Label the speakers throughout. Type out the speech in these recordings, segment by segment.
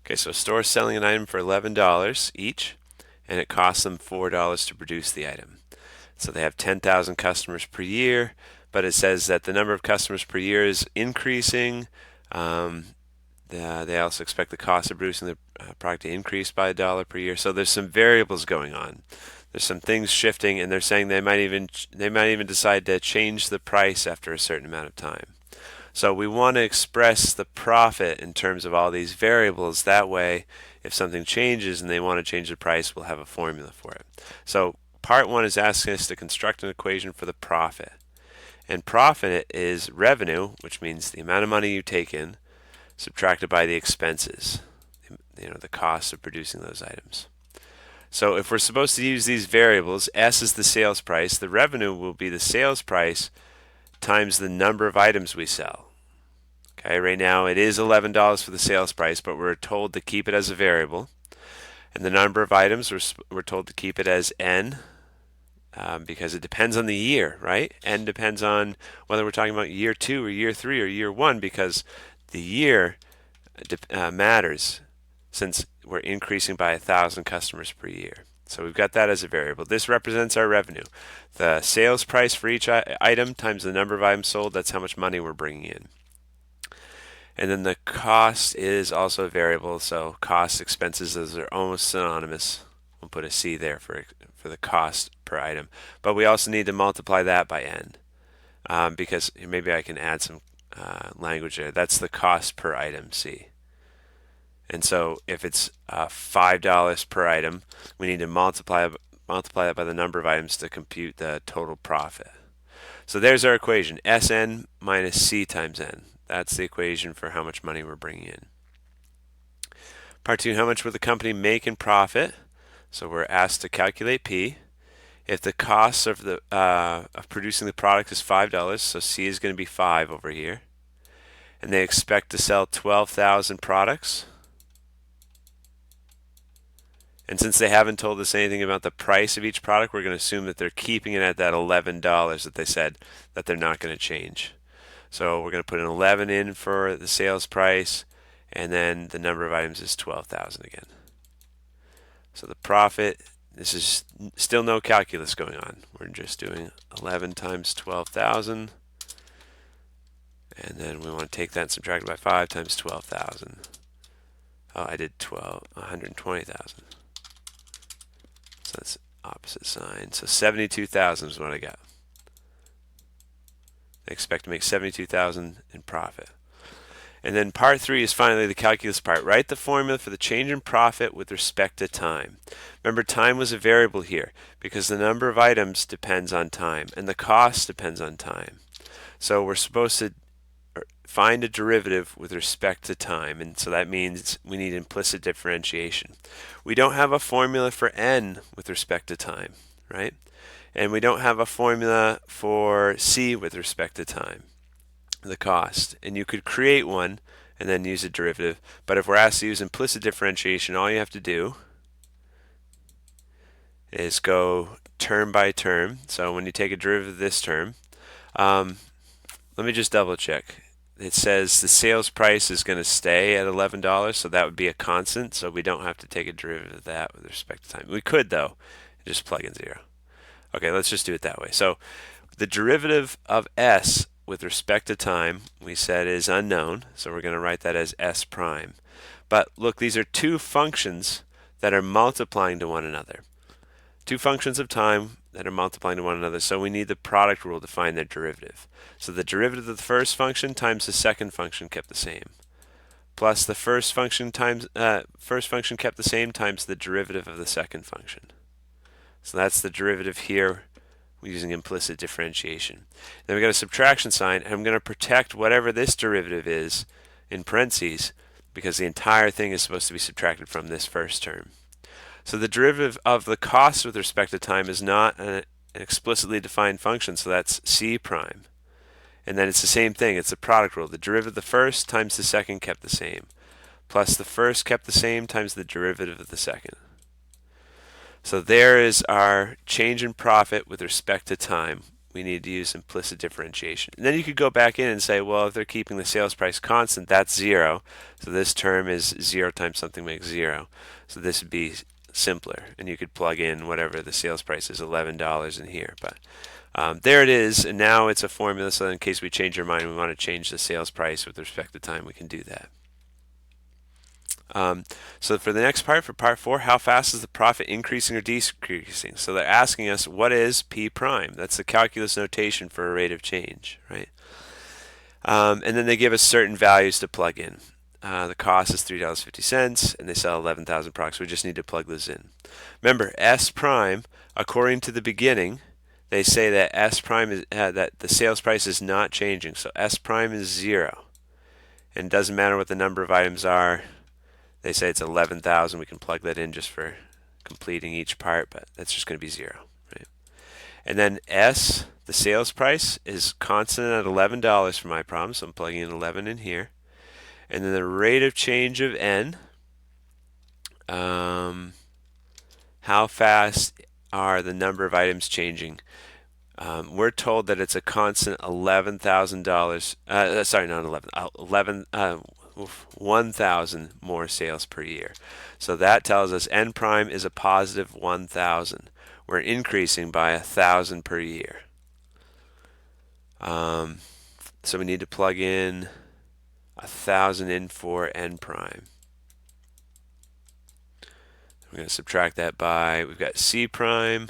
Speaker 1: Okay, so a store is selling an item for $11 each, and it costs them $4 to produce the item. So they have 10,000 customers per year, but it says that the number of customers per year is increasing. Um, they also expect the cost of producing the product to increase by $1 per year. So there's some variables going on. There's some things shifting, and they're saying they might even decide to change the price after a certain amount of time. So we want to express the profit in terms of all these variables. That way, if something changes and they want to change the price, we'll have a formula for it. So part one is asking us to construct an equation for the profit. And profit is revenue, which means the amount of money you take in, subtracted by the expenses, the cost of producing those items. So if we're supposed to use these variables, S is the sales price, the revenue will be the sales price times the number of items we sell. Okay, right now it is $11 for the sales price, but we're told to keep it as a variable. And the number of items, we're told to keep it as N, because it depends on the year, right? N depends on whether we're talking about year 2 or year 3 or year 1, because the year matters since we're increasing by 1,000 customers per year. So we've got that as a variable. This represents our revenue. The sales price for each item times the number of items sold, that's how much money we're bringing in. And then the cost is also a variable, so cost, expenses, those are almost synonymous. We'll put a C there for the cost per item. But we also need to multiply that by N, because maybe I can add some language there. That's the cost per item, C. And so if it's $5 per item, we need to multiply that by the number of items to compute the total profit. So there's our equation, Sn minus C times N. That's the equation for how much money we're bringing in. Part 2, how much will the company make in profit? So we're asked to calculate P. If the cost of producing the product is $5, so C is going to be 5 over here. And they expect to sell 12,000 products. And since they haven't told us anything about the price of each product, we're going to assume that they're keeping it at that $11 that they said that they're not going to change. So we're going to put an 11 in for the sales price, and then the number of items is 12,000 again. So the profit, this is still no calculus going on. We're just doing 11 times 12,000. And then we want to take that and subtract it by 5 times 12,000. Oh, I did 120,000. So that's opposite sign. So 72,000 is what I got. They expect to make 72,000 in profit. And then part 3 is finally the calculus part. Write the formula for the change in profit with respect to time. Remember, time was a variable here because the number of items depends on time and the cost depends on time. So we're supposed to find a derivative with respect to time, and so that means we need implicit differentiation. We don't have a formula for N with respect to time, right? And we don't have a formula for C with respect to time, the cost. And you could create one and then use a derivative, but if we're asked to use implicit differentiation, all you have to do is go term by term. So when you take a derivative of this term, let me just double check. It says the sales price is going to stay at $11, so that would be a constant, so we don't have to take a derivative of that with respect to time. We could, though, just plug in 0. Okay, let's just do it that way. So the derivative of S with respect to time, we said, is unknown, so we're going to write that as S prime. But look, these are two functions that are multiplying to one another. Two functions of time that are multiplying to one another, so we need the product rule to find their derivative. So the derivative of the first function times the second function kept the same, plus the first function kept the same times the derivative of the second function. So that's the derivative here using implicit differentiation. Then we got a subtraction sign, and I'm going to protect whatever this derivative is in parentheses because the entire thing is supposed to be subtracted from this first term. So the derivative of the cost with respect to time is not an explicitly defined function, so that's C prime. And then it's the same thing, it's the product rule. The derivative of the first times the second kept the same, plus the first kept the same times the derivative of the second. So there is our change in profit with respect to time. we need to use implicit differentiation. And then you could go back in and say, well, if they're keeping the sales price constant, that's 0. So this term is 0 times something makes 0. So this would be simpler. And you could plug in whatever the sales price is, $11 in here. But there it is. And now it's a formula. So in case we change our mind, we want to change the sales price with respect to time, we can do that. So for the next part, for part 4, how fast is the profit increasing or decreasing? So they're asking us, what is P prime? That's the calculus notation for a rate of change, right? And then they give us certain values to plug in. The cost is $3.50, and they sell 11,000 products. We just need to plug those in. Remember, S prime, according to the beginning, they say that S prime is that the sales price is not changing. So S prime is 0, and it doesn't matter what the number of items are. They say it's 11,000. We can plug that in just for completing each part, but that's just going to be 0, right? And then S, the sales price, is constant at $11 for my problem, so I'm plugging in 11 in here. And then the rate of change of N, how fast are the number of items changing? We're told that it's a constant $11,000. Sorry, not 11. 1,000 more sales per year. So that tells us N prime is a positive 1,000. We're increasing by 1,000 per year. So we need to plug in 1,000 in for N prime. We're going to subtract that by, we've got C prime.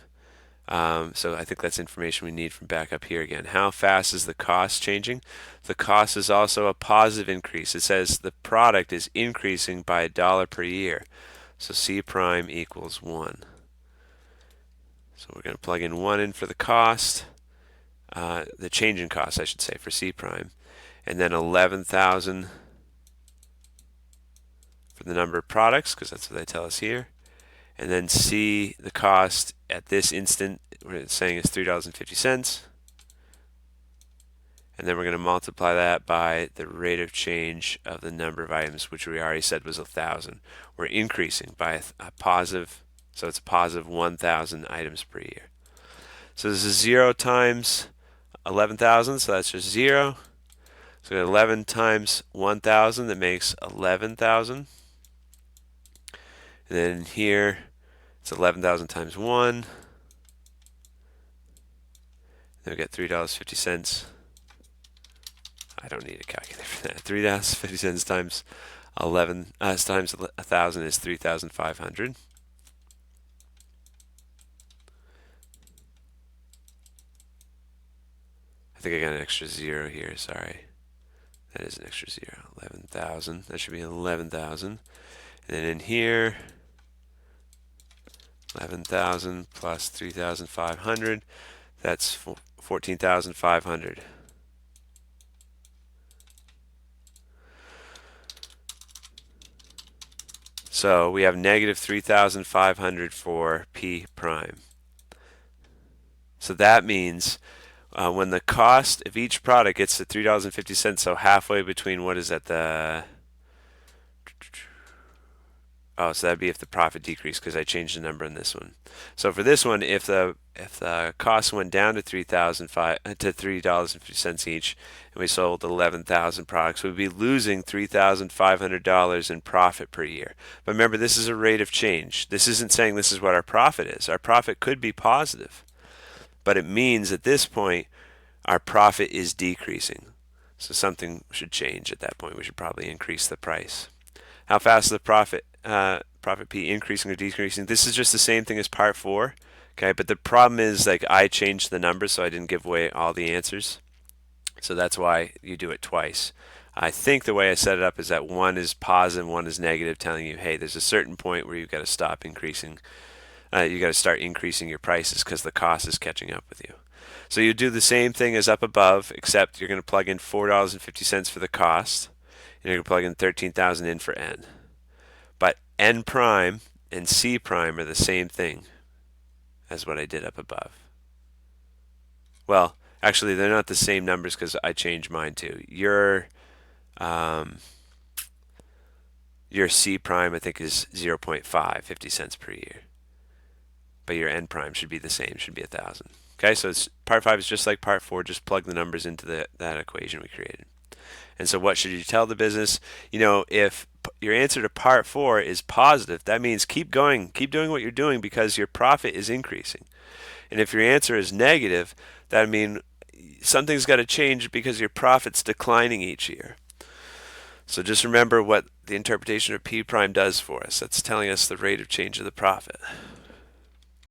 Speaker 1: So I think that's information we need from back up here again. How fast is the cost changing? The cost is also a positive increase. It says the product is increasing by $1 per year. So C prime equals 1. So we're going to plug in 1 in for the cost, the change in cost, I should say, for C prime. And then 11,000 for the number of products, because that's what they tell us here. And then C, the cost at this instant, we're saying is $3.50. And then we're going to multiply that by the rate of change of the number of items, which we already said was 1,000. We're increasing by a positive, so it's a positive 1,000 items per year. So this is 0 times 11,000, so that's just 0. So 11 times 1,000, that makes 11,000. And then here, it's 11,000 times 1. Then we get $3.50. I don't need a calculator for that. $3.50 times 11 times 1,000 is 3,500. I think I got an extra 0 here. Sorry, that is an extra 0. 11,000. That should be 11,000. And then in here, 11,000 plus 3,500. That's 14,500. So we have negative 3,500 for P prime. So that means when the cost of each product gets to $3.50, so halfway between, what is that, so that'd be if the profit decreased, because I changed the number in this one. So for this one, if the cost went down to $3.50 each, and we sold 11,000 products, we'd be losing $3,500 in profit per year. But remember, this is a rate of change. This isn't saying this is what our profit is. Our profit could be positive, but it means at this point our profit is decreasing. So something should change at that point. We should probably increase the price. How fast is the profit P increasing or decreasing? This is just the same thing as part 4. Okay, but the problem is, like, I changed the numbers, so I didn't give away all the answers. So that's why you do it twice. I think the way I set it up is that one is positive, one is negative, telling you, hey, there's a certain point where you've got to stop increasing. You got to start increasing your prices because the cost is catching up with you. So you do the same thing as up above, except you're going to plug in $4.50 for the cost, and you're going to plug in 13,000 in for N. But N prime and C prime are the same thing as what I did up above. Well, actually, they're not the same numbers because I changed mine too. Your C prime, I think, is 0.5, 50 cents per year. But your N prime should be the same, should be 1,000. Okay, so part 5 is just like part 4. Just plug the numbers into that equation we created. And so what should you tell the business? If your answer to part 4 is positive, that means keep going, keep doing what you're doing because your profit is increasing. And if your answer is negative, that means something's got to change because your profit's declining each year. So just remember what the interpretation of P prime does for us. That's telling us the rate of change of the profit.